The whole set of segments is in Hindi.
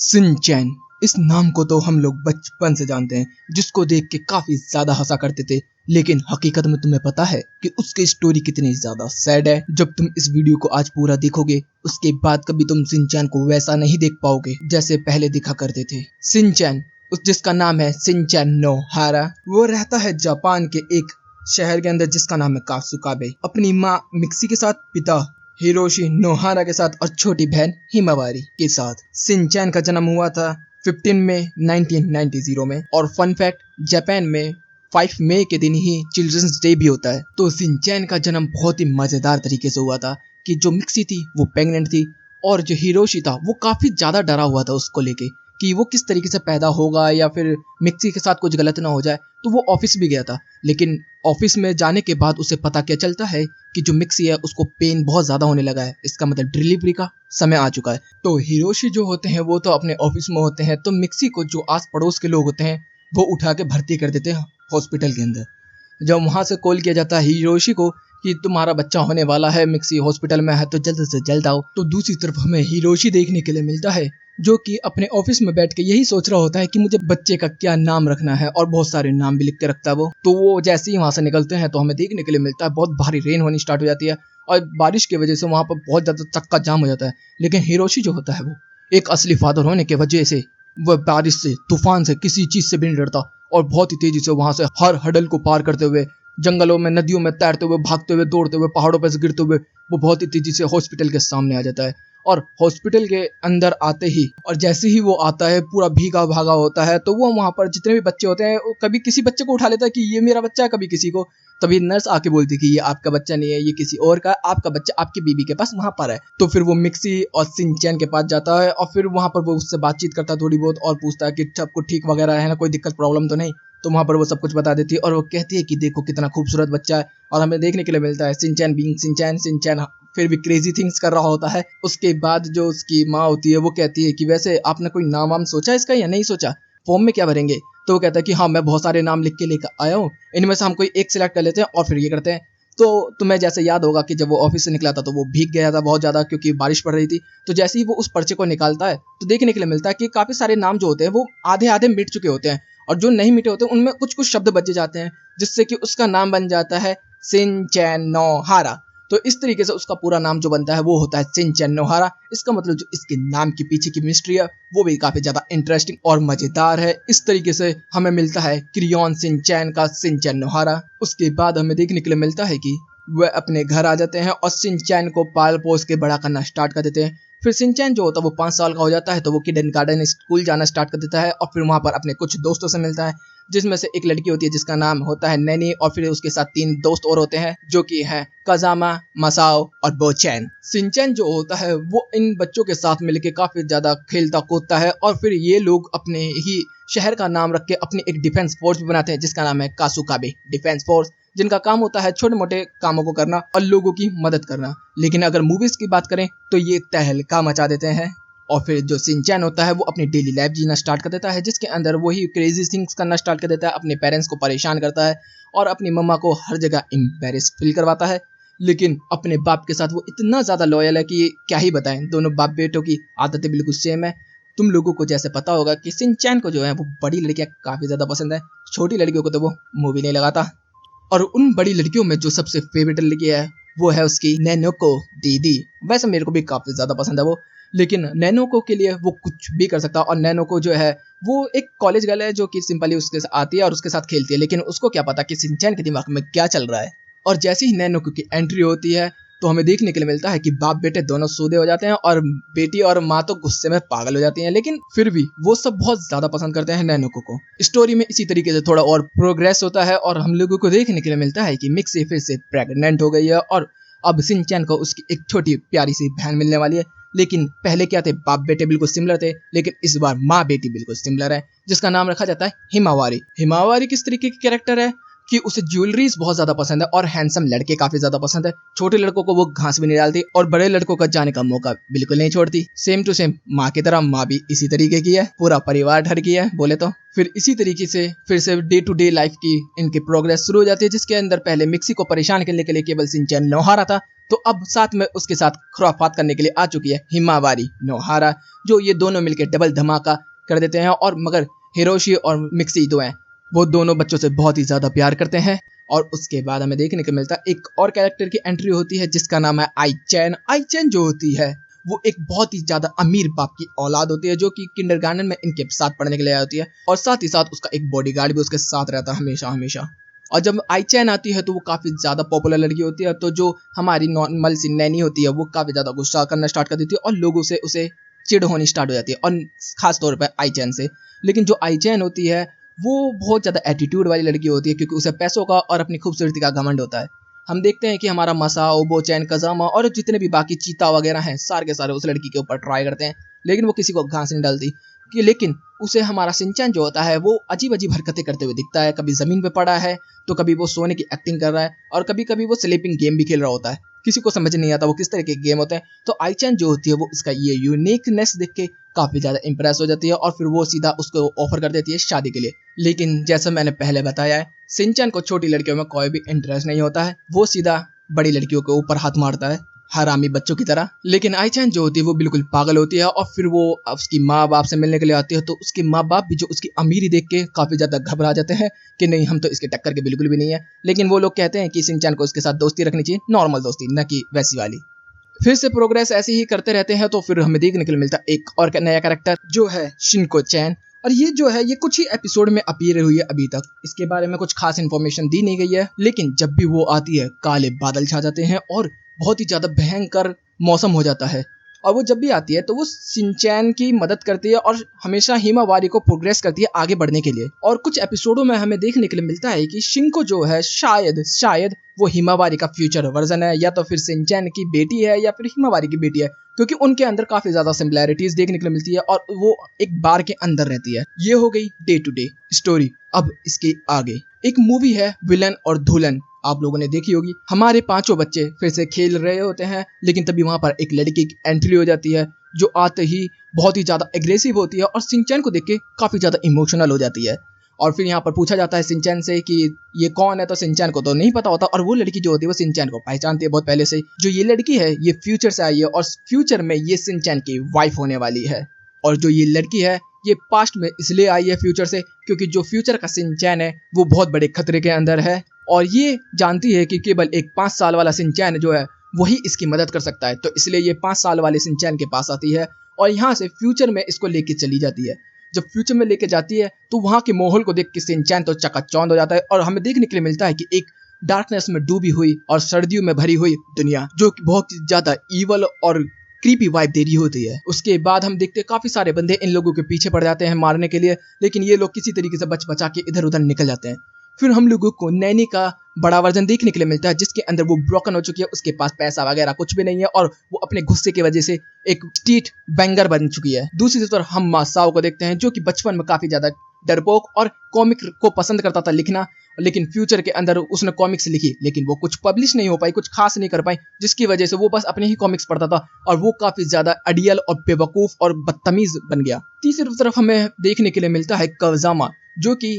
सिंचैन, इस नाम को तो हम लोग बचपन से जानते हैं, जिसको देख के काफी ज्यादा हंसा करते थे। लेकिन हकीकत में तुम्हें पता है कि उसकी स्टोरी कितनी ज्यादा सैड है। जब तुम इस वीडियो को आज पूरा देखोगे, उसके बाद कभी तुम सिंचैन को वैसा नहीं देख पाओगे जैसे पहले दिखा करते थे। सिंचैन, उस जिसका नाम है सिंचैन नोहारा, वो रहता है जापान के एक शहर के अंदर जिसका नाम है कासुकाबे, अपनी माँ मिक्सी के साथ, पिता हिरोशी नोहारा के साथ और छोटी बहन हिमावारी के साथ। सिंचैन का जन्म हुआ था 15 मई 1990 में, और फन फैक्ट, जापान में 5 मई के दिन ही चिल्ड्रंस डे भी होता है। तो सिंचैन का जन्म बहुत ही मजेदार तरीके से हुआ था कि जो मिक्सी थी वो प्रेग्नेंट थी, और जो हिरोशी था वो काफी ज्यादा डरा हुआ था उसको लेके कि वो किस तरीके से पैदा होगा या फिर मिक्सी के साथ कुछ गलत ना हो जाए। तो वो ऑफिस भी गया था, लेकिन ऑफिस में जाने के बाद उसे पता क्या चलता है कि जो मिक्सी है उसको पेन बहुत ज्यादा होने लगा है, इसका मतलब डिलीवरी का समय आ चुका है। तो हिरोशी जो होते हैं वो तो अपने ऑफिस में होते हैं, तो मिक्सी को जो आस पड़ोस के लोग होते हैं वो उठा के भर्ती कर देते हैं हॉस्पिटल के अंदर। जब वहां से कॉल किया जाता है हिरोशी को कि तुम्हारा बच्चा होने वाला है, मिक्सी हॉस्पिटल में है, तो जल्द से जल्द आओ। तो दूसरी तरफ हमें हिरोशी देखने के लिए मिलता है जो कि अपने ऑफिस में बैठ के यही सोच रहा होता है कि मुझे बच्चे का क्या नाम रखना है, और बहुत सारे नाम भी लिख के रखता है वो। तो वो जैसे ही वहां से निकलते हैं तो हमें देखने के लिए मिलता है बहुत भारी रेन होनी स्टार्ट हो जाती है, और बारिश की वजह से वहां पर बहुत ज्यादा चक्का जाम हो जाता है। लेकिन हिरोशी जो होता है वो एक असली फादर होने की वजह से वह बारिश से, तूफान से, किसी चीज से भी नहीं डरता, और बहुत ही तेजी से वहां से हर हडल को पार करते हुए, जंगलों में, नदियों में तैरते हुए, भागते हुए, दौड़ते हुए, पहाड़ों पर से गिरते हुए, वो बहुत ही तेजी से हॉस्पिटल के सामने आ जाता है। और हॉस्पिटल के अंदर आते ही, और जैसे ही वो आता है पूरा भीगा भागा होता है, तो वो वहां पर जितने भी बच्चे होते हैं, कभी किसी बच्चे को उठा लेता है कि ये मेरा बच्चा है, कभी किसी को। तभी नर्स आके बोलती है कि ये आपका बच्चा नहीं है, ये किसी और का, आपका बच्चा आपकी बीबी के पास वहां पर है। तो फिर वो मिक्सी और सिंचैन के पास जाता है, और फिर वहां पर वो उससे बातचीत करता है थोड़ी बहुत, और पूछता है कि सबको ठीक वगैरह है ना, कोई दिक्कत प्रॉब्लम तो नहीं। तो वहां पर वो सब कुछ बता देती है, और वो कहती है कि देखो कितना खूबसूरत बच्चा है। और हमें देखने के लिए मिलता है सिंचैन बीइंग सिंचैन, सिंचैन फिर भी क्रेजी थिंग्स कर रहा होता है। उसके बाद जो उसकी माँ होती है वो कहती है कि वैसे आपने कोई नाम वाम सोचा इसका या नहीं सोचा, फॉर्म में क्या भरेंगे? तो वो कहता है कि हाँ, मैं बहुत सारे नाम लिख के लेकर आया हूँ, इनमें से हम कोई एक सिलेक्ट कर लेते हैं और फिर ये करते हैं। तो तुम्हें जैसे याद होगा कि जब वो ऑफिस से निकला था तो वो भीग गया था बहुत ज्यादा क्योंकि बारिश पड़ रही थी। तो जैसे ही वो उस पर्चे को निकालता है तो देखने के लिए मिलता है कि काफी सारे नाम जो होते हैं वो आधे आधे मिट चुके होते हैं, और जो नहीं मिटे होते उनमें कुछ कुछ शब्द बचे जाते हैं, जिससे कि उसका नाम बन जाता है सिंचैन नोहारा। तो इस तरीके से उसका पूरा नाम जो बनता है वो होता है सिंचैन नोहारा। इसका मतलब जो इसके नाम के पीछे की मिस्ट्री है वो भी काफी ज्यादा इंटरेस्टिंग और मजेदार है। इस तरीके से हमें मिलता है क्रियोन सिंचैन का सिंचैन नोहारा। उसके बाद हमें देखने के लिए मिलता है कि वह अपने घर आ जाते हैं और सिंचैन को पाल पोस के बड़ा करना स्टार्ट कर देते हैं। फिर सिंचैन जो होता है वो 5 साल का हो जाता है, तो वो किडन गार्डन स्कूल जाना स्टार्ट कर देता है, और फिर वहां पर अपने कुछ दोस्तों से मिलता है, जिसमें से एक लड़की होती है जिसका नाम होता है नैनी, और फिर उसके साथ 3 दोस्त और होते हैं जो कि हैं काजामा, मसाओ और बोचैन। सिंचैन जो होता है वो इन बच्चों के साथ मिलकर काफी ज्यादा खेलता कूदता है, और फिर ये लोग अपने ही शहर का नाम रख के अपनी एक डिफेंस फोर्स भी बनाते हैं जिसका नाम है कासुकाबे डिफेंस फोर्स, जिनका काम होता है छोटे मोटे कामों को करना और लोगों की मदद करना। लेकिन अगर मूवीज की बात करें तो ये तहलका मचा देते हैं। और फिर जो सिंचैन होता है वो अपनी डेली लाइफ जीना स्टार्ट कर देता है, जिसके अंदर वही क्रेजी थिंग्स करना स्टार्ट कर देता है, अपने पेरेंट्स को परेशान करता है और अपनी मम्मा को हर जगह एम्बैरेस फील करवाता है। लेकिन अपने बाप के साथ वो इतना ज्यादा लॉयल है कि क्या ही बताएं, दोनों बाप बेटों की आदतें बिल्कुल सेम है। तुम लोगों को जैसे पता होगा कि सिंचैन को जो है वो बड़ी लड़कियां काफी ज्यादा पसंद है, छोटी लड़कियों को तो वो मूवी नहीं लगाता। और उन बड़ी लड़कियों में जो सबसे फेवरेट लड़की है वो है उसकी नैनोको दीदी। वैसे मेरे को भी काफी ज्यादा पसंद है वो, लेकिन नैनोको के लिए वो कुछ भी कर सकता है। और नैनोको जो है वो एक कॉलेज गर्ल है जो कि सिंपली उसके साथ आती है और उसके साथ खेलती है, लेकिन उसको क्या पता कि सिंचैन के दिमाग में क्या चल रहा है। और जैसे ही नैनोको की एंट्री होती है तो हमें देखने के लिए मिलता है कि बाप बेटे दोनों सूदे हो जाते हैं, और बेटी और माँ तो गुस्से में पागल हो जाती हैं, लेकिन फिर भी वो सब बहुत ज्यादा पसंद करते हैं नैनोको को। स्टोरी में इसी तरीके से थोड़ा और प्रोग्रेस होता है, और हम लोगों को देखने के लिए मिलता है कि मिक्सी फिर से प्रेग्नेंट हो गई है, और अब सिंचैन को उसकी एक छोटी प्यारी सी बहन मिलने वाली है। लेकिन पहले क्या थे, बाप बेटे बिल्कुल सिमिलर थे, लेकिन इस बार माँ बेटी बिल्कुल सिमिलर है, जिसका नाम रखा जाता है हिमावारी। हिमावारी किस तरीके की कैरेक्टर है कि उसे ज्वेलरीज बहुत ज्यादा पसंद है और हैंडसम लड़के काफी ज्यादा पसंद है। छोटे लड़कों को वो घास भी नहीं डालती और बड़े लड़कों का जाने का मौका बिल्कुल नहीं छोड़ती। सेम टू सेम माँ की तरह माँ भी इसी तरीके की है, पूरा परिवार ठर गया है बोले तो। फिर इसी तरीके से फिर से डे टू डे लाइफ की इनकी प्रोग्रेस शुरू हो जाती है, जिसके अंदर पहले मिक्सी को परेशान करने के लिए केवल शिनचैन नोहारा था, तो अब साथ में उसके साथ खुराफात करने के लिए आ चुकी है हिमावारी नोहारा, जो ये दोनों मिलकर डबल धमाका कर देते हैं। और मगर हिरोशी और मिक्सी जो हैं वो दोनों बच्चों से बहुत ही ज्यादा प्यार करते हैं। और उसके बाद हमें देखने को मिलता है एक और कैरेक्टर की एंट्री होती है जिसका नाम है आई चैन। आई चैन जो होती है वो एक बहुत ही ज्यादा अमीर बाप की औलाद होती है, जो कि किंडरगार्टन में इनके साथ पढ़ने के लिए आई होती है और साथ ही साथ उसका एक बॉडीगार्ड भी उसके साथ रहता है हमेशा हमेशा। और जब आई चैन आती है तो वो काफी ज्यादा पॉपुलर लड़की होती है, तो जो हमारी नॉर्मल सी नैनी होती है वो काफी ज्यादा गुस्सा करना स्टार्ट कर देती है और लोगों से उसे चिढ़ होनी स्टार्ट हो जाती है, और खास तौर पर आई चैन से। लेकिन जो आई चैन होती है वो बहुत ज़्यादा एटीट्यूड वाली लड़की होती है, क्योंकि उसे पैसों का और अपनी खूबसूरती का घमंड होता है। हम देखते हैं कि हमारा मसाओ, बोचैन, कजामा और जितने भी बाकी चीता वगैरह हैं सारे के सारे उस लड़की के ऊपर ट्राई करते हैं, लेकिन वो किसी को घास नहीं डालती। कि लेकिन उसे हमारा शिनचैन जो होता है वो अजीब अजीब हरकतें करते हुए दिखता है। कभी ज़मीन पे पड़ा है तो कभी वो सोने की एक्टिंग कर रहा है और कभी कभी वो स्लीपिंग गेम भी खेल रहा होता है। किसी को समझ नहीं आता वो किस तरह के गेम होते हैं। तो आई चैन जो होती है वो इसका ये यूनिकनेस देख के काफ़ी ज़्यादा इंप्रेस हो जाती है और फिर वो सीधा उसको ऑफर कर देती है शादी के लिए। लेकिन जैसा मैंने पहले बताया है, शिनचैन को छोटी लड़कियों में कोई भी इंटरेस्ट नहीं होता है, वो सीधा बड़ी लड़कियों के ऊपर हाथ मारता है हरामी बच्चों की तरह। लेकिन आई चैन जो होती है वो बिल्कुल पागल होती है और फिर वो उसकी माँ बाप से मिलने के लिए आती है, तो उसके माँ बाप भी जो उसकी अमीरी देख के काफ़ी ज़्यादा घबरा जाते हैं कि नहीं, हम तो इसके टक्कर के बिल्कुल भी नहीं है। लेकिन वो लोग कहते हैं कि शिनचैन को इसके साथ दोस्ती रखनी चाहिए, नॉर्मल दोस्ती, न कि वैसी वाली। फिर से प्रोग्रेस ऐसे ही करते रहते हैं, तो फिर हमें देखने को मिलता है एक और नया कैरेक्टर जो है शिनको चैन। और ये जो है ये कुछ ही एपिसोड में अपीयर हुई है अभी तक, इसके बारे में कुछ खास इन्फॉर्मेशन दी नहीं गई है। लेकिन जब भी वो आती है काले बादल छा जाते हैं और बहुत ही ज्यादा भयंकर मौसम हो जाता है। और वो जब भी आती है तो वो शिनचैन की मदद करती है और हमेशा हिमावारी को प्रोग्रेस करती है आगे बढ़ने के लिए। और कुछ एपिसोडों में हमें देखने के लिए मिलता है कि शिनको जो है शायद वो हिमावारी का फ्यूचर वर्जन है, या तो फिर शिनचैन की बेटी है या फिर हिमावारी की बेटी है, क्योंकि उनके अंदर काफी ज्यादा सिमिलैरिटीज देखने के लिए मिलती है और वो एक बार के अंदर रहती है। ये हो गई डे टू डे स्टोरी। अब इसके आगे एक मूवी है विलन और दुल्हन, आप लोगों ने देखी होगी। हमारे पांचों बच्चे फिर से खेल रहे होते हैं, लेकिन तभी वहां पर एक लड़की की एंट्री हो जाती है जो आते ही बहुत ही ज्यादा एग्रेसिव होती है और शिनचैन को देख के काफी ज्यादा इमोशनल हो जाती है। और फिर यहाँ पर पूछा जाता है शिनचैन से कि ये कौन है, तो शिनचैन को तो नहीं पता होता और वो लड़की जो होती है वो शिनचैन को पहचानती है बहुत पहले से। जो ये लड़की है ये फ्यूचर से आई है और फ्यूचर में ये शिनचैन की वाइफ होने वाली है। और जो ये लड़की है ये पास्ट में इसलिए आई है फ्यूचर से क्योंकि जो फ्यूचर का शिनचैन है वो बहुत बड़े खतरे के अंदर है और ये जानती है कि केवल एक 5 साल वाला शिनचैन जो है वही इसकी मदद कर सकता है, तो इसलिए ये 5 साल वाले शिनचैन के पास आती है और यहाँ से फ्यूचर में इसको लेके चली जाती है। जब फ्यूचर में लेके जाती है तो वहाँ के माहौल को देख के शिनचैन तो चकाचौंध हो जाता है और हमें देखने के लिए मिलता है कि एक डार्कनेस में डूबी हुई और सर्दियों में भरी हुई दुनिया जो कि बहुत ज्यादा ईवल और क्रीपी वाइब दे रही होती है। उसके बाद हम देखते हैं काफी सारे बंदे इन लोगों के पीछे पड़ जाते हैं मारने के लिए, लेकिन ये लोग किसी तरीके से बच बचा के इधर उधर निकल जाते हैं। फिर हम लोगों को नैनी का बड़ा वर्जन देखने के लिए मिलता है जिसके अंदर वो ब्रोकन हो चुकी है, उसके पास पैसा वगैरह कुछ भी नहीं है और वो अपने गुस्से की वजह से एक स्ट्रीट बैंगर बन चुकी है। दूसरी तरफ हम मासाओ को देखते हैं जो कि बचपन में काफी ज्यादा डरपोक और कॉमिक को पसंद करता था लिखना, लेकिन फ्यूचर के अंदर उसने कॉमिक्स लिखी लेकिन वो कुछ पब्लिश नहीं हो पाई, कुछ खास नहीं कर पाई, जिसकी वजह से वो बस अपने ही कॉमिक्स पढ़ता था और वो काफी ज्यादा अडियल और बेवकूफ और बदतमीज बन गया। तीसरी तरफ हमें देखने के लिए मिलता है कजामा जो कि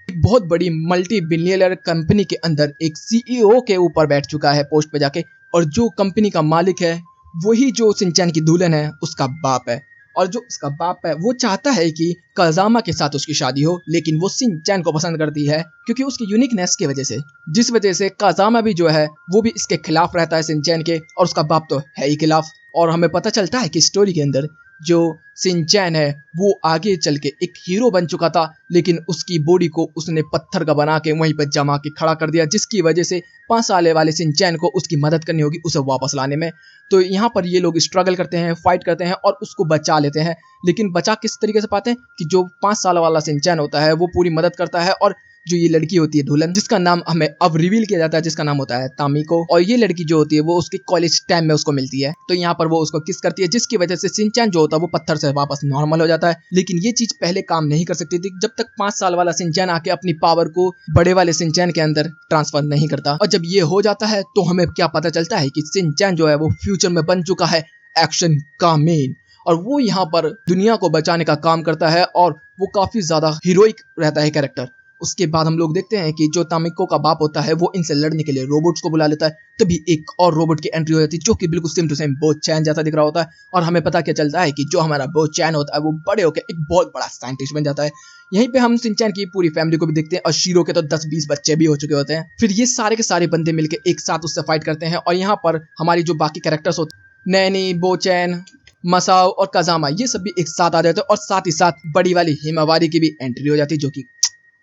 एक बहुत बड़ी मल्टी बिलियनर कंपनी के अंदर एक सीईओ के ऊपर बैठ चुका है पोस्ट पे जाके, और जो कंपनी का मालिक है वही जो शिनचैन की दुल्हन है उसका बाप है। और जो उसका बाप है वो चाहता है कि कजामा के साथ उसकी शादी हो, लेकिन वो शिनचैन को पसंद करती है क्योंकि उसकी यूनिकनेस की वजह से, जिस वजह से कजामा भी जो है वो भी इसके खिलाफ रहता है शिनचैन के, और उसका बाप तो है ही खिलाफ। और हमें पता चलता है कि स्टोरी के अंदर जो शिनचैन है वो आगे चल के एक हीरो बन चुका था, लेकिन उसकी बॉडी को उसने पत्थर का बना के वहीं पर जमा के खड़ा कर दिया, जिसकी वजह से 5 साल वाले शिनचैन को उसकी मदद करनी होगी उसे वापस लाने में। तो यहाँ पर ये लोग स्ट्रगल करते हैं, फाइट करते हैं और उसको बचा लेते हैं। लेकिन बचा किस तरीके से पाते हैं कि जो 5 साल वाला शिनचैन होता है वो पूरी मदद करता है और जो ये लड़की होती है दुल्हन, जिसका नाम हमें अब रिवील किया जाता है, जिसका नाम होता है तामिको। और ये लड़की जो होती है वो उसके कॉलेज टाइम में उसको मिलती है, तो यहाँ पर वो उसको किस करती है, जिसकी वजह से शिनचैन जो होता है वो पत्थर से वापस नॉर्मल हो जाता है। लेकिन ये चीज पहले काम नहीं कर सकती थी जब तक 5 साल वाला शिनचैन आके अपनी पावर को बड़े वाले शिनचैन के अंदर ट्रांसफर नहीं करता। और जब ये हो जाता है तो हमें क्या पता चलता है कि शिनचैन जो है वो फ्यूचर में बन चुका है एक्शन का मेन, और वो यहाँ पर दुनिया को बचाने का काम करता है और वो काफी ज्यादा हीरोइक रहता है कैरेक्टर। उसके बाद हम लोग देखते हैं कि जो तामिको का बाप होता है वो इनसे लड़ने के लिए रोबोट्स को बुला लेता है। तभी एक और रोबोट की एंट्री हो जाती है जो कि बिल्कुल सेम टू सेम बो चैन जैसा दिख रहा होता है, और हमें पता क्या चलता है कि जो हमारा बो चैन होता है वो बड़े होकर एक बहुत बड़ा साइंटिस्ट बन जाता है। यहीं पे हम शिनचैन की पूरी फैमिली को भी देखते हैं, और शीरो के तो 10-20 बच्चे भी हो चुके होते हैं। फिर ये सारे के सारे बंदे मिलकर एक साथ उससे फाइट करते हैं, और यहाँ पर हमारी जो बाकी कैरेक्टर्स होते हैं, नैनी, बोचैन, मसाओ और कजामा, ये सब भी एक साथ आ जाते हैं। और साथ ही साथ बड़ी वाली हिमावारी की भी एंट्री हो जाती है जो कि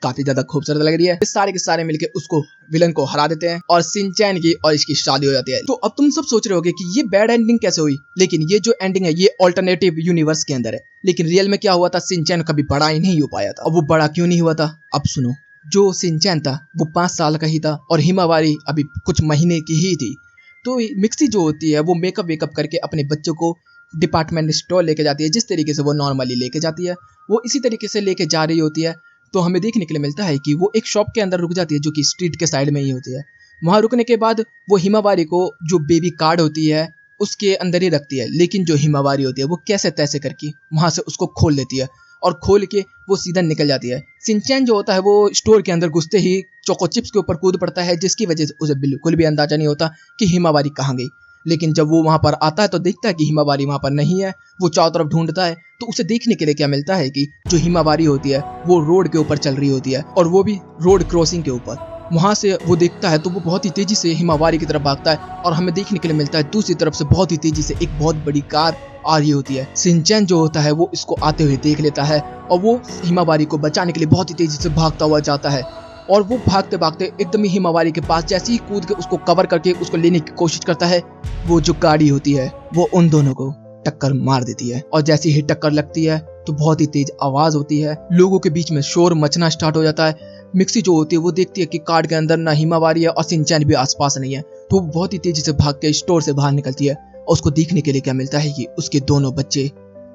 काफी ज्यादा खूबसूरत लग रही है। ये सारे के सारे मिलके उसको विलन को हरा देते हैं और शिनचैन की और इसकी शादी हो जाती है। तो अब तुम सब सोच रहे होगे कि ये बैड एंडिंग कैसे हुई, लेकिन ये जो एंडिंग है ये ऑल्टरनेटिव यूनिवर्स के अंदर है। लेकिन रियल में क्या हुआ था, शिनचैन कभी बड़ा ही नहीं हो पाया था। और वो बड़ा क्यों नहीं हुआ था, अब सुनो। जो शिनचैन था वो 5 साल का ही था और हिमावारी अभी कुछ महीने की ही थी। तो मिक्सी जो होती है वो मेकअप वेकअप करके अपने बच्चों को डिपार्टमेंट स्टोर लेके जाती है, जिस तरीके से वो नॉर्मली लेके जाती है वो इसी तरीके से लेके जा रही होती है। तो हमें देखने के लिए मिलता है कि वो एक शॉप के अंदर रुक जाती है जो कि स्ट्रीट के साइड में ही होती है। वहां रुकने के बाद वो हिमावारी को जो बेबी कार्ड होती है उसके अंदर ही रखती है, लेकिन जो हिमावारी होती है वो कैसे तैसे करके वहां से उसको खोल लेती है, और खोल के वो सीधा निकल जाती है। शिनचैन जो होता है वो स्टोर के अंदर घुसते ही चोको चिप्स के ऊपर कूद पड़ता है, जिसकी वजह से उसे बिल्कुल भी अंदाजा नहीं होता कि हिमावारी कहाँ गई। लेकिन जब वो वहां पर आता है तो देखता है कि हिमावारी वहां पर नहीं है। वो चारों तरफ ढूंढता है तो उसे देखने के लिए क्या मिलता है कि जो हिमावारी होती है वो रोड के ऊपर चल रही होती है, और वो भी रोड क्रॉसिंग के ऊपर। वहां से वो देखता है तो वो बहुत ही तेजी से हिमावारी की तरफ भागता है, और हमें देखने के लिए मिलता है दूसरी तरफ से बहुत ही तेजी से एक बहुत बड़ी कार आ रही होती है। शिनचैन जो होता है वो इसको आते हुए देख लेता है, और वो हिमावारी को बचाने के लिए बहुत ही तेजी से भागता हुआ जाता है। और वो भागते भागते एकदम ही हिमावारी के पास जैसे ही कूद के उसको कवर करके उसको लेने की कोशिश करता है, वो जो गाड़ी होती है वो उन दोनों को टक्कर मार देती है। और जैसे ही टक्कर लगती है तो बहुत ही तेज आवाज होती है, लोगों के बीच में शोर मचना स्टार्ट हो जाता है। मिक्सी जो होती है वो देखती है कि कार के अंदर ना हिमावारी है और शिनचैन भी आसपास नहीं है, तो वो बहुत ही तेजी से भाग के स्टोर से बाहर निकलती है। और उसको देखने के लिए क्या मिलता है कि उसके दोनों बच्चे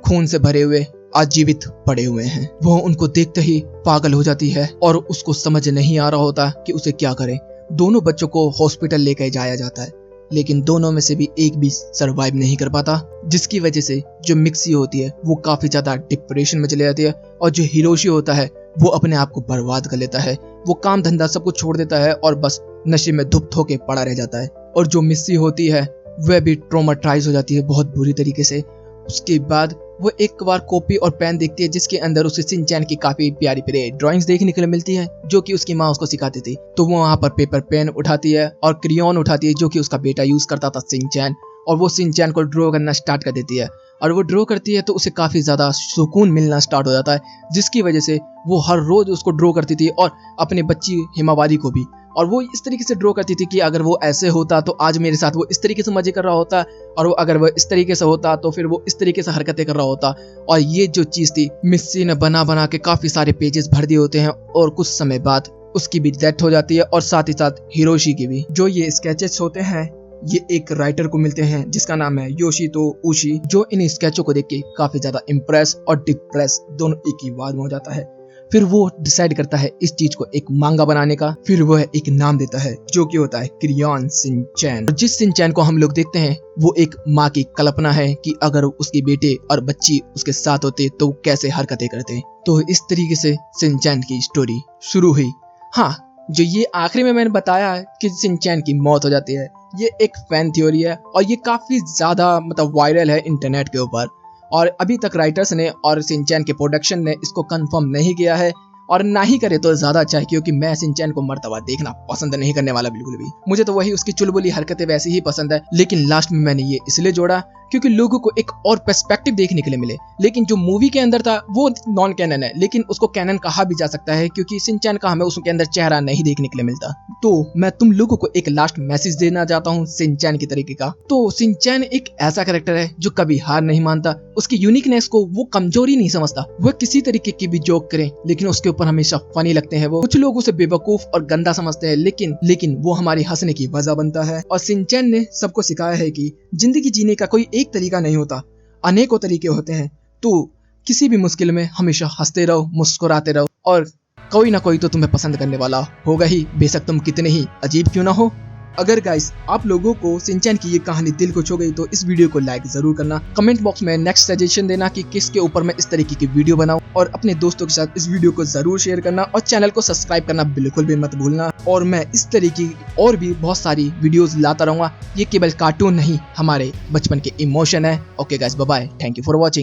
खून से भरे हुए आजीवित पड़े हुए हैं। वो उनको देखते ही पागल हो जाती है और उसको समझ नहीं आ रहा होता कि उसे क्या करे। दोनों बच्चों को हॉस्पिटल लेकर जाया जाता है, लेकिन दोनों में से भी एक भी सरवाइव नहीं कर पाता, जिसकी वजह से जो मिक्सी होती है वो काफी ज्यादा डिप्रेशन में चले जाती है, और जो हिरोशी होता है वो अपने आप को बर्बाद कर लेता है। वो काम धंधा सब कुछ छोड़ देता है और बस नशे में धुप्त होके पड़ा रह जाता है। और जो मिक्सी होती है वह भी ट्रॉमाटाइज हो जाती है बहुत बुरी तरीके से। उसके बाद वो एक बार कॉपी और पेन देखती है जिसके अंदर उसे शिनचैन की काफी प्यारी प्यारी ड्राइंग्स देखने के लिए मिलती है, जो कि उसकी माँ उसको सिखाती थी। तो वो वहाँ पर पेपर पेन उठाती है और क्रियॉन उठाती है जो कि उसका बेटा यूज करता था शिनचैन, और वो शिनचैन को ड्रॉ करना स्टार्ट कर देती है। और वो ड्रॉ करती है तो उसे काफी ज्यादा सुकून मिलना स्टार्ट हो जाता है, जिसकी वजह से वो हर रोज उसको ड्रॉ करती थी और अपनी बच्ची हिमावारी को भी। और वो इस तरीके से ड्रॉ करती थी कि अगर वो ऐसे होता तो आज मेरे साथ वो इस तरीके से मजे कर रहा होता, और वो अगर वो इस तरीके से होता तो फिर वो इस तरीके से हरकतें कर रहा होता। और ये जो चीज थी मिस्सी ने बना बना के काफी सारे पेजेस भर दिए होते हैं, और कुछ समय बाद उसकी भी डेथ हो जाती है, और साथ ही साथ हिरोशी की भी। जो ये स्केचेस होते हैं ये एक राइटर को मिलते हैं जिसका नाम है योशितो उशी, जो इन स्केचों को देख के काफी ज्यादा इम्प्रेस और डिप्रेस दोनों एक ही बार में हो जाता है। फिर वो डिसाइड करता है इस चीज को एक मांगा बनाने का। फिर वह एक नाम देता है जो कि होता है क्रियॉन शिनचैन। और जिस शिनचैन को हम लोग देखते हैं वो एक माँ की कल्पना है कि अगर उसके बेटे और बच्ची उसके साथ होते तो कैसे हरकतें करते। तो इस तरीके से शिनचैन की स्टोरी शुरू हुई। हाँ, जो ये आखिरी में मैंने बताया कि शिनचैन की मौत हो जाती है, ये एक फैन थ्योरी है और ये काफी ज्यादा वायरल है इंटरनेट के ऊपर, और अभी तक राइटर्स ने और शिनचैन के प्रोडक्शन ने इसको कंफर्म नहीं किया है, और ना ही करे तो ज्यादा अच्छा है, क्योंकि मैं शिनचैन को मरता हुआ देखना पसंद नहीं करने वाला बिल्कुल भी। मुझे तो वही उसकी चुलबुली हरकतें वैसी ही पसंद है, लेकिन लास्ट में मैंने ये इसलिए जोड़ा क्योंकि लोगों को एक और पर्सपेक्टिव देखने के लिए मिले। लेकिन जो मूवी के अंदर था वो नॉन कैनन है, लेकिन उसको कैनन कहा भी जा सकता है क्योंकि शिनचैन का हमें उसके अंदर चेहरा नहीं देखने के लिए मिलता। तो मैं तुम लोगों को एक लास्ट मैसेज देना चाहता हूँ शिनचैन की तरीके का। तो शिनचैन एक ऐसा कैरेक्टर है जो कभी हार नहीं मानता, उसकी यूनिकनेस को वो कमजोरी नहीं समझता। वह किसी तरीके की भी जोक करे लेकिन उसके ऊपर हमेशा फनी लगते हैं। वो कुछ लोग उसे बेवकूफ और गंदा समझते हैं, लेकिन वो हमारी हंसने की वजह बनता है। और शिनचैन ने सबको सिखाया है कि जिंदगी जीने का कोई एक तरीका नहीं होता, अनेकों तरीके होते हैं। तो किसी भी मुश्किल में हमेशा हंसते रहो, मुस्कुराते रहो, और कोई ना कोई तो तुम्हें पसंद करने वाला होगा ही, बेशक तुम कितने ही अजीब क्यों ना हो। अगर गाइस आप लोगों को शिनचैन की ये कहानी दिल को छू गई तो इस वीडियो को लाइक जरूर करना। कमेंट बॉक्स में नेक्स्ट सजेशन देना कि किसके ऊपर मैं इस तरीके की वीडियो बनाऊं, और अपने दोस्तों के साथ इस वीडियो को जरूर शेयर करना और चैनल को सब्सक्राइब करना बिल्कुल भी मत भूलना। और मैं इस तरीके की और भी बहुत सारी वीडियोस लाता रहूंगा। ये केवल कार्टून नहीं, हमारे बचपन के इमोशन है। Okay guys, bye bye, thank you for watching.